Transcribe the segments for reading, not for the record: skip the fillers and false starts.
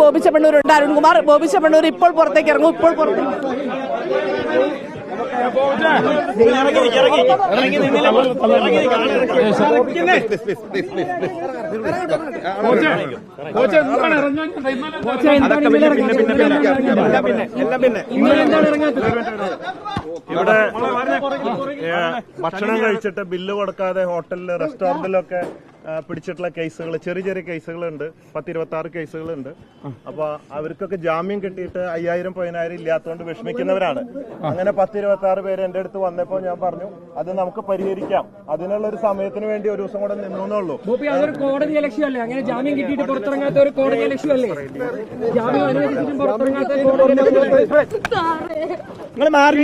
ബോബി ചെമ്മണ്ണൂരുണ്ട്, അരുൺകുമാർ. ബോബി ചെമ്മണ്ണൂർ ഇപ്പോൾ പുറത്തേക്ക് ഇറങ്ങും. ഇവിടെ ഭക്ഷണം കഴിച്ചിട്ട് ബില്ല് കൊടുക്കാതെ ഹോട്ടലില് റെസ്റ്റോറന്റിലൊക്കെ പിടിച്ചിട്ടുള്ള കേസുകൾ, ചെറിയ ചെറിയ കേസുകളുണ്ട്. 10-26 കേസുകളുണ്ട്. അപ്പൊ അവർക്കൊക്കെ ജാമ്യം കിട്ടിയിട്ട് 5000-10000 ഇല്ലാത്തതുകൊണ്ട് വിഷമിക്കുന്നവരാണ്. അങ്ങനെ 10-26 പേര് എന്റെ അടുത്ത് വന്നപ്പോ ഞാൻ പറഞ്ഞു അത് നമുക്ക് പരിഹരിക്കാം, അതിനുള്ള ഒരു സമയത്തിന് വേണ്ടി ഒരു ദിവസം കൂടെ നിന്നുള്ളൂ. അതൊരു കോടതി ഇലക്ഷൻ അല്ലേ? അങ്ങനെ ജാമ്യം കിട്ടിയിട്ട് പുറത്തിറങ്ങാത്ത ഒരു കോടതി ഇലക്ഷൻ അല്ലേ? ജാമ്യം അനുവദിച്ചിട്ടും പുറത്തിറങ്ങാത്ത നിങ്ങൾ മാറി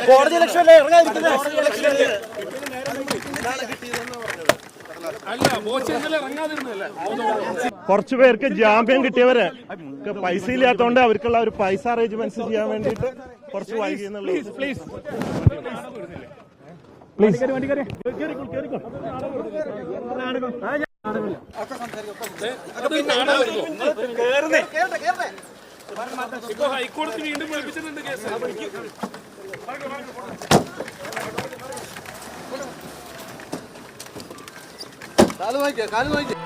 കോടതി ഇലക്ഷൻ അല്ലേ? കുറച്ചു പേർക്ക് ജാമ്യം കിട്ടിയവര് പൈസ ഇല്ലാത്തതുകൊണ്ട് അവർക്കുള്ള ഒരു പൈസ അറേഞ്ച്മെന്റ്സ് ചെയ്യാൻ വേണ്ടിയിട്ട് കുറച്ച് വൈകി എന്നുള്ളത്. ഇപ്പൊ ഹൈക്കോടതി വീണ്ടും വിളിപ്പിച്ചിട്ടുണ്ട് കേസ്. കാല് വായിക്കാം.